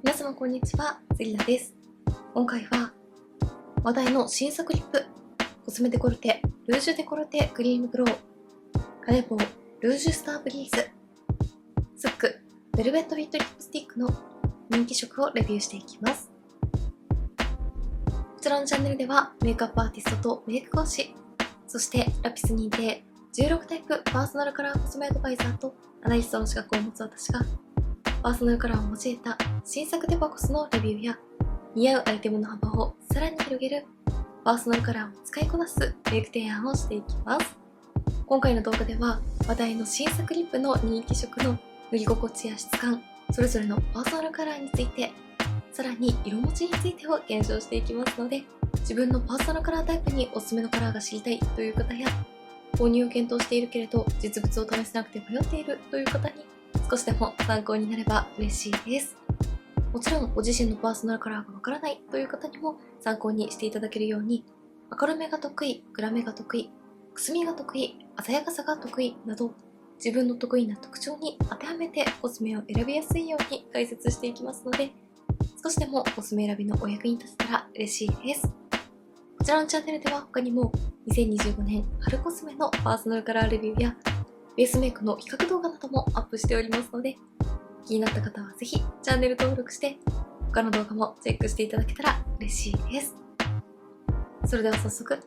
皆様こんにちは、セリナです。今回は話題の新作リップ、コスメデコルテ、ルージュデコルテクリームグロー、カネボー、ルージュスターブリーズ、スック、ベルベットフィットリップスティックの人気色をレビューしていきます。こちらのチャンネルではメイクアップアーティストとメイク講師、そしてラピス認定16タイプパーソナルカラーコスメアドバイザーとアナリストの資格を持つ私がパーソナルカラーを用いた新作デパコスのレビューや似合うアイテムの幅をさらに広げるパーソナルカラーを使いこなすメイク提案をしていきます。今回の動画では話題の新作リップの人気色の塗り心地や質感、それぞれのパーソナルカラーについて、さらに色持ちについてを検証していきますので、自分のパーソナルカラータイプにおすすめのカラーが知りたいという方や、購入を検討しているけれど実物を試せなくて迷っているという方に少しでも参考になれば嬉しいです。もちろんご自身のパーソナルカラーがわからないという方にも参考にしていただけるように、明るめが得意、暗めが得意、くすみが得意、鮮やかさが得意など、自分の得意な特徴に当てはめてコスメを選びやすいように解説していきますので、少しでもコスメ選びのお役に立てたら嬉しいです。こちらのチャンネルでは他にも2025年春コスメのパーソナルカラーレビューやベースメイクの比較動画などもアップしておりますので、気になった方はぜひチャンネル登録して他の動画もチェックしていただけたら嬉しいです。それでは早速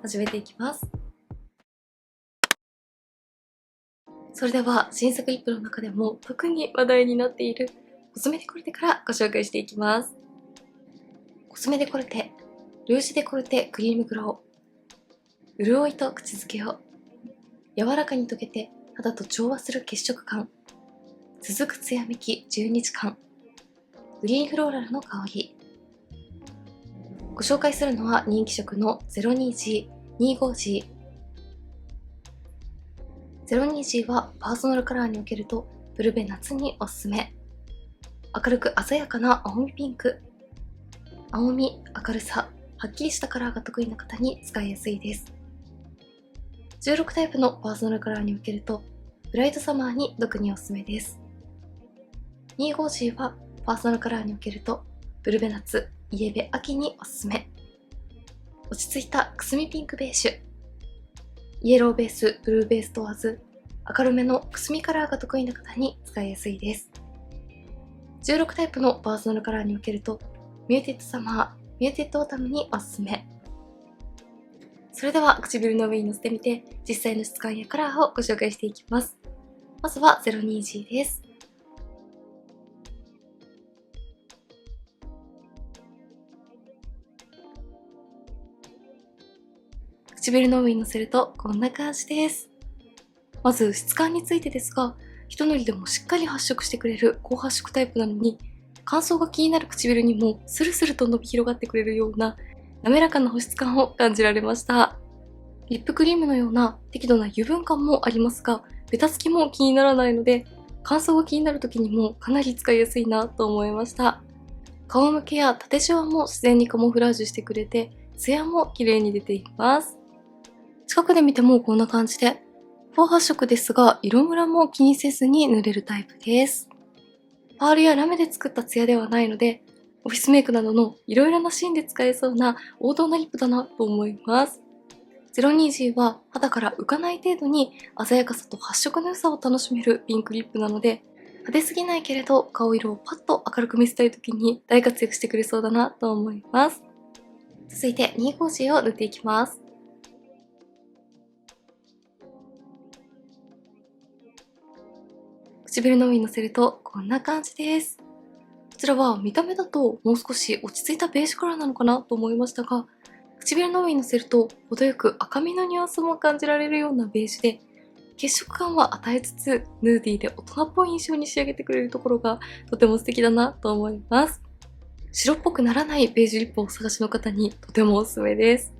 始めていきます。それでは新作リップの中でも特に話題になっているコスメデコルテからご紹介していきます。コスメデコルテ、ルージュデコルテクリームグロー、潤いと口づけを柔らかに溶けて肌と調和する血色感、続くツヤめき10日間、グリーンフローラルの香り。ご紹介するのは人気色の 02G、25G。02G はパーソナルカラーにおけるとブルベ夏におすすめ。明るく鮮やかな青みピンク、青み、明るさ、はっきりしたカラーが得意な方に使いやすいです。16タイプのパーソナルカラーにおけるとブライトサマーに特におすすめです。25G はパーソナルカラーにおけるとブルベ夏、イエベ秋におすすめ。落ち着いたくすみピンクベージュ、イエローベース、ブルーベース問わず明るめのくすみカラーが得意な方に使いやすいです。16タイプのパーソナルカラーにおけるとミューティッドサマー、ミューティッドオータムにおすすめ。それでは唇の上にのせてみて実際の質感やカラーをご紹介していきます。まずは 02G です。唇の上にのせるとこんな感じです。まず質感についてですが、一塗りでもしっかり発色してくれる高発色タイプなのに、乾燥が気になる唇にもスルスルと伸び広がってくれるような滑らかな保湿感を感じられました。リップクリームのような適度な油分感もありますが、ベタつきも気にならないので、乾燥が気になる時にもかなり使いやすいなと思いました。顔向けや縦シワも自然にカモフラージュしてくれて、ツヤも綺麗に出ています。近くで見てもこんな感じで、高発色ですが色ムラも気にせずに塗れるタイプです。パールやラメで作ったツヤではないので、オフィスメイクなどのいろいろなシーンで使えそうな王道なリップだなと思います。02G は肌から浮かない程度に鮮やかさと発色の良さを楽しめるピンクリップなので、派手すぎないけれど顔色をパッと明るく見せたい時に大活躍してくれそうだなと思います。続いて 25G を塗っていきます。唇の上にのせるとこんな感じです。こちらは見た目だともう少し落ち着いたベージュカラーなのかなと思いましたが、唇の上にのせると程よく赤みのニュアンスも感じられるようなベージュで、血色感は与えつつヌーディーで大人っぽい印象に仕上げてくれるところがとても素敵だなと思います。白っぽくならないベージュリップをお探しの方にとてもおすすめです。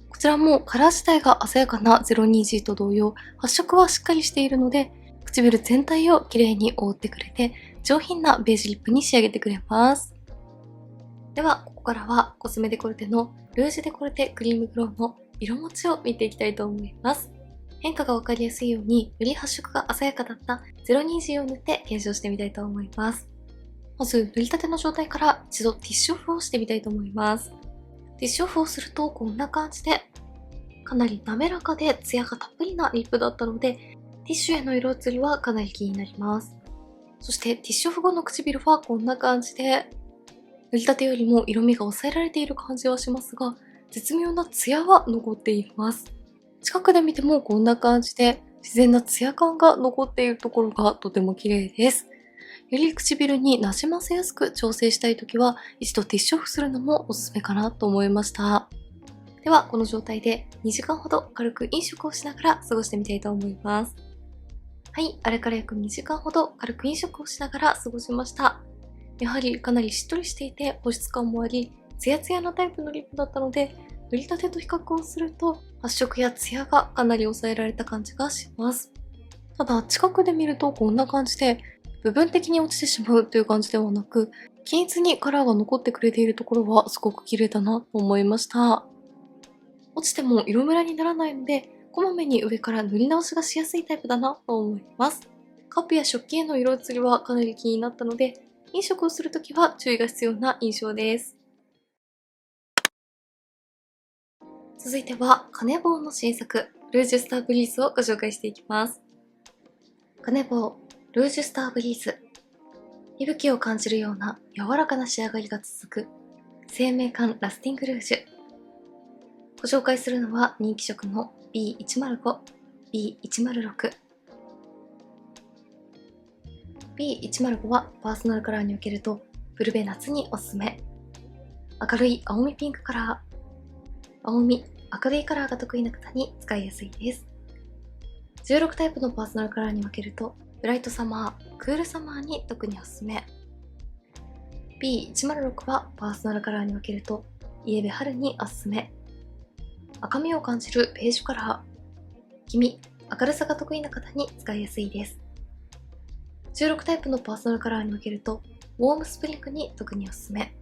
こちらもカラー自体が鮮やかな 02G と同様、発色はしっかりしているので、唇全体をきれいに覆ってくれて上品なベージュリップに仕上げてくれます。ではここからはコスメデコルテのルージュデコルテクリームグローの色持ちを見ていきたいと思います。変化がわかりやすいようにより発色が鮮やかだった 02G を塗って検証してみたいと思います。まず塗りたての状態から一度ティッシュオフをしてみたいと思います。ティッシュオフをするとこんな感じで、かなり滑らかでツヤがたっぷりなリップだったので、ティッシュへの色移りはかなり気になります。そしてティッシュオフ後の唇はこんな感じで、塗りたてよりも色味が抑えられている感じはしますが、絶妙なツヤは残っています。近くで見てもこんな感じで、自然なツヤ感が残っているところがとても綺麗です。より唇になじませやすく調整したいときは、一度ティッシュオフするのもおすすめかなと思いました。では、この状態で2時間ほど軽く飲食をしながら過ごしてみたいと思います。はい、あれから約2時間ほど軽く飲食をしながら過ごしました。やはりかなりしっとりしていて保湿感もあり、ツヤツヤなタイプのリップだったので、塗りたてと比較をすると発色やツヤがかなり抑えられた感じがします。ただ、近くで見るとこんな感じで、部分的に落ちてしまうという感じではなく、均一にカラーが残ってくれているところはすごく綺麗だなと思いました。落ちても色ムラにならないので、こまめに上から塗り直しがしやすいタイプだなと思います。カップや食器への色移りはかなり気になったので、飲食をするときは注意が必要な印象です。続いては、カネボウの新作、ルージュスターブリーズをご紹介していきます。カネボウ、ルージュスターブリーズ。息吹を感じるような柔らかな仕上がりが続く、生命感ラスティングルージュ。ご紹介するのは人気色の B105、B106。B105 はパーソナルカラーにおけると、ブルベ夏におすすめ。明るい青みピンクカラー。青み、明るいカラーが得意な方に使いやすいです。16タイプのパーソナルカラーに分けると、ブライトサマー、クールサマーに特におすすめ。B106 はパーソナルカラーに分けると、イエベ春におすすめ。赤みを感じるベージュカラー。黄身、明るさが得意な方に使いやすいです。16タイプのパーソナルカラーに分けると、ウォームスプリングに特におすすめ。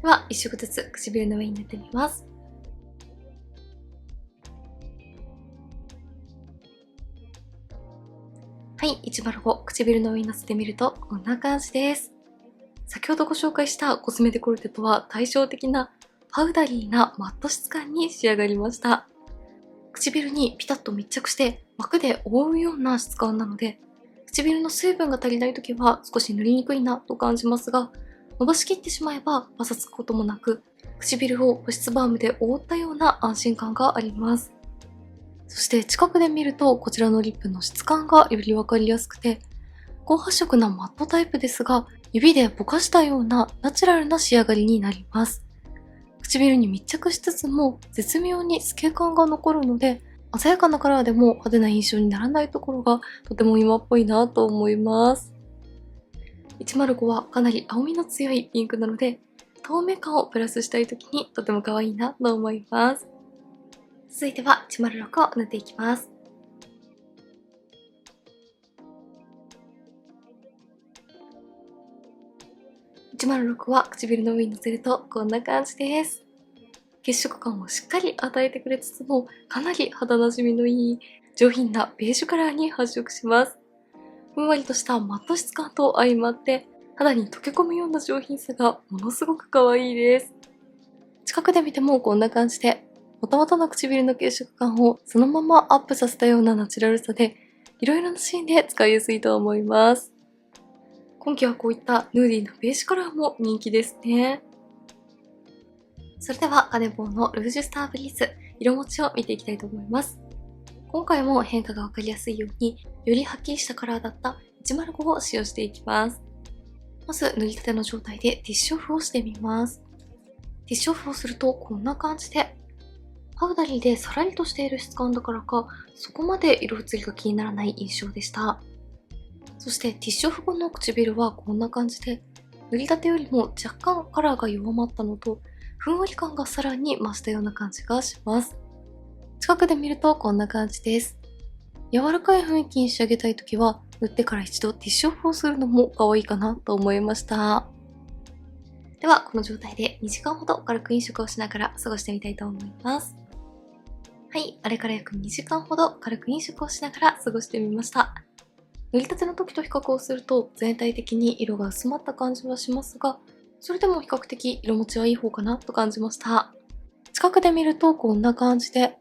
では、1色ずつ唇の上に塗ってみます。はい、105、唇の上に乗せてみるとこんな感じです。先ほどご紹介したコスメデコルテとは対照的なパウダリーなマット質感に仕上がりました。唇にピタッと密着して膜で覆うような質感なので、唇の水分が足りないときは少し塗りにくいなと感じますが、伸ばしきってしまえばパサつくこともなく、唇を保湿バームで覆ったような安心感があります。そして近くで見るとこちらのリップの質感がよりわかりやすくて、高発色なマットタイプですが、指でぼかしたようなナチュラルな仕上がりになります。唇に密着しつつも絶妙に透け感が残るので、鮮やかなカラーでも派手な印象にならないところがとても今っぽいなと思います。105はかなり青みの強いピンクなので、透明感をプラスしたい時にとても可愛いなと思います。続いては106を塗っていきます。106は唇の上に乗せるとこんな感じです。血色感をしっかり与えてくれつつも、かなり肌なじみのいい上品なベージュカラーに発色します。ふんわりとしたマット質感と相まって、肌に溶け込むような上品さがものすごく可愛いです。近くで見てもこんな感じで、元々の唇の血色感をそのままアップさせたようなナチュラルさで、いろいろなシーンで使いやすいと思います。今季はこういったヌーディーなベージュカラーも人気ですね。それではカネボウのルージュスターブリーズ、色持ちを見ていきたいと思います。今回も変化がわかりやすいように、よりはっきりしたカラーだった105を使用していきます。まず塗りたての状態でティッシュオフをしてみます。ティッシュオフをするとこんな感じで、パウダリーでさらりとしている質感だからか、そこまで色移りが気にならない印象でした。そしてティッシュオフ後の唇はこんな感じで、塗りたてよりも若干カラーが弱まったのと、ふんわり感がさらに増したような感じがします。近くで見るとこんな感じです。柔らかい雰囲気に仕上げたいときは、塗ってから一度ティッシュオフをするのも可愛いかなと思いました。では、この状態で2時間ほど軽く飲食をしながら過ごしてみたいと思います。はい、あれから約2時間ほど軽く飲食をしながら過ごしてみました。塗りたての時と比較をすると全体的に色が薄まった感じはしますが、それでも比較的色持ちはいい方かなと感じました。近くで見るとこんな感じで、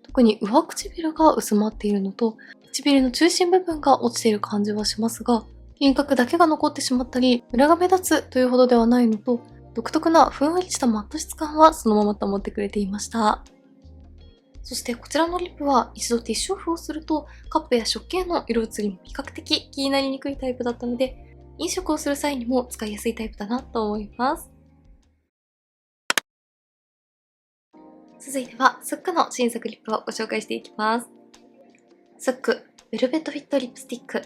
特に上唇が薄まっているのと、唇の中心部分が落ちている感じはしますが、輪郭だけが残ってしまったり、裏が目立つというほどではないのと、独特なふんわりしたマット質感はそのまま保ってくれていました。そしてこちらのリップは一度ティッシュオフをするとカップや食器への色移りも比較的気になりにくいタイプだったので、飲食をする際にも使いやすいタイプだなと思います。続いてはスックの新作リップをご紹介していきます。スックベルベットフィットリップスティック。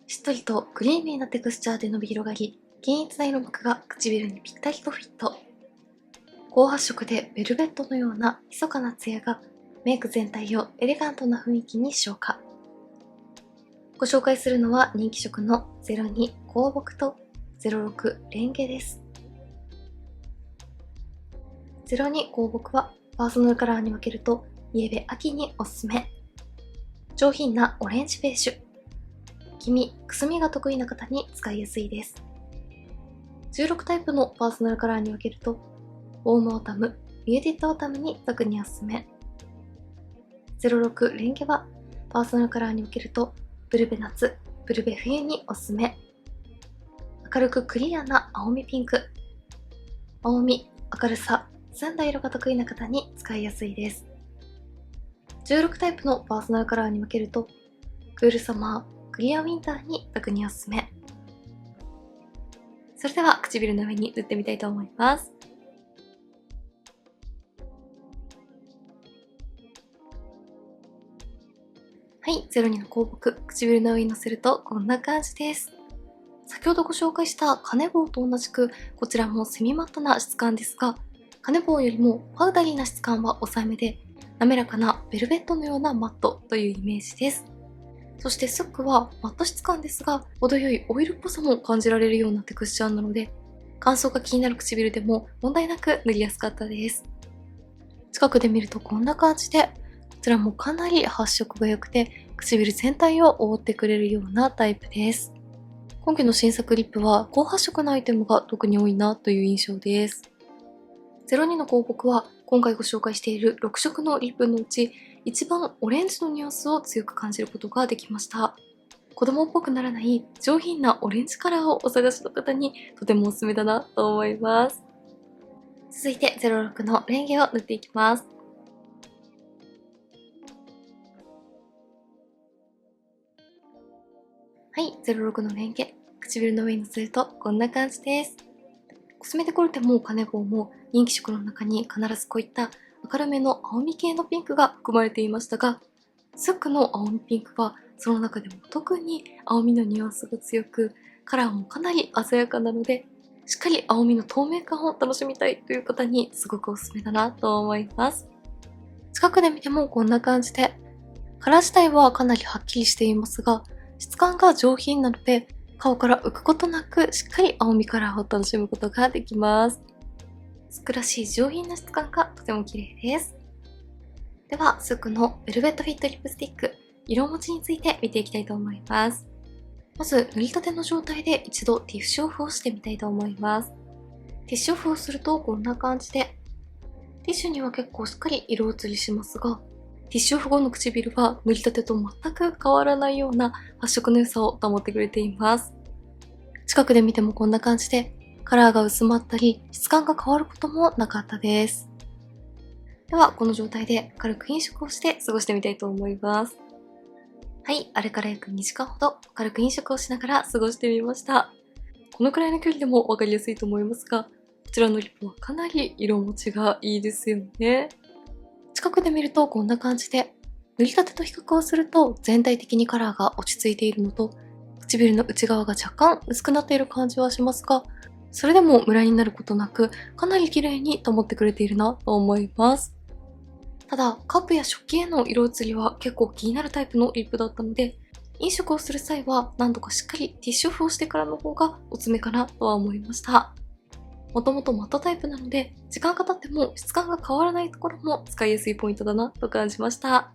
しっとりとクリーミーなテクスチャーで伸び広がり、均一な色膜が唇にぴったりとフィット。高発色でベルベットのような密かなツヤがメイク全体をエレガントな雰囲気に昇華。ご紹介するのは人気色の02香木と06レンゲです。02香木はパーソナルカラーに分けるとイエベ秋におすすめ。上品なオレンジベージュ。黄身、くすみが得意な方に使いやすいです。16タイプのパーソナルカラーに分けるとウォームオータム、ミューティッドオータムに特におすすめ。06レンゲはパーソナルカラーに分けるとブルベ夏、ブルベ冬におすすめ。明るくクリアな青みピンク。青み、明るさ、澄んだ色が得意な方に使いやすいです。16タイプのパーソナルカラーに分けるとクールサマー、クリアウィンターに特におすすめ。それでは唇の上に塗ってみたいと思います。はい、02の香木、唇の上にのせるとこんな感じです。先ほどご紹介したカネボウと同じく、こちらもセミマットな質感ですが、カネボウよりもパウダリーな質感は抑えめで、滑らかなベルベットのようなマットというイメージです。そしてスックはマット質感ですが、程よいオイルっぽさも感じられるようなテクスチャーなので、乾燥が気になる唇でも問題なく塗りやすかったです。近くで見るとこんな感じで、こちらもかなり発色が良くて、唇全体を覆ってくれるようなタイプです。今期の新作リップは高発色なアイテムが特に多いなという印象です。02の広告は今回ご紹介している6色のリップのうち一番オレンジのニュアンスを強く感じることができました。子供っぽくならない上品なオレンジカラーをお探しの方にとてもおすすめだなと思います。続いて06のレンゲを塗っていきます。はい、06のレンゲ、唇の上にのせるとこんな感じです。コスメデコルテもカネボウも人気色の中に必ずこういった明るめの青み系のピンクが含まれていましたが、スックの青みピンクはその中でも特に青みのニュアンスが強く、カラーもかなり鮮やかなので、しっかり青みの透明感を楽しみたいという方にすごくおすすめだなと思います。近くで見てもこんな感じで、カラー自体はかなりはっきりしていますが、質感が上品なので、顔から浮くことなくしっかり青みカラーを楽しむことができます。スックらしい上品な質感がとても綺麗です。では、スックのベルベットフィットリップスティック、色持ちについて見ていきたいと思います。まず、塗りたての状態で一度ティッシュオフをしてみたいと思います。ティッシュオフをするとこんな感じで、ティッシュには結構しっかり色移りしますが、ティッシュオフ後の唇は塗りたてと全く変わらないような発色の良さを保ってくれています。近くで見てもこんな感じで、カラーが薄まったり質感が変わることもなかったです。では、この状態で軽く飲食をして過ごしてみたいと思います。はい、あれから約2時間ほど軽く飲食をしながら過ごしてみました。このくらいの距離でもわかりやすいと思いますが、こちらのリップはかなり色持ちがいいですよね。近くで見るとこんな感じで、塗りたてと比較をすると全体的にカラーが落ち着いているのと、唇の内側が若干薄くなっている感じはしますが、それでもムラになることなく、かなり綺麗に保ってくれているなと思います。ただ、カップや食器への色移りは結構気になるタイプのリップだったので、飲食をする際は何度かしっかりティッシュオフをしてからの方がおすすめかなとは思いました。もともとマットタイプなので、時間が経っても質感が変わらないところも使いやすいポイントだなと感じました。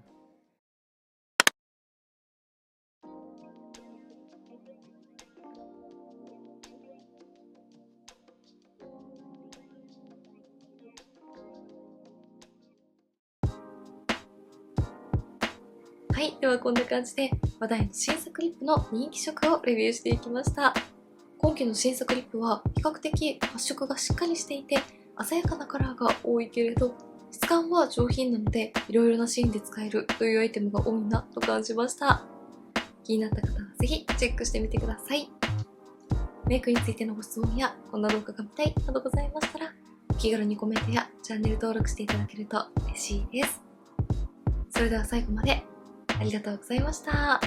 はい、ではこんな感じで話題の新作リップの人気色をレビューしていきました。今期の新作リップは比較的発色がしっかりしていて鮮やかなカラーが多いけれど質感は上品なのでいろいろなシーンで使えるというアイテムが多いなと感じました。気になった方はぜひチェックしてみてください。メイクについてのご質問やこんな動画が見たいなどございましたらお気軽にコメントやチャンネル登録していただけると嬉しいです。それでは最後までありがとうございました。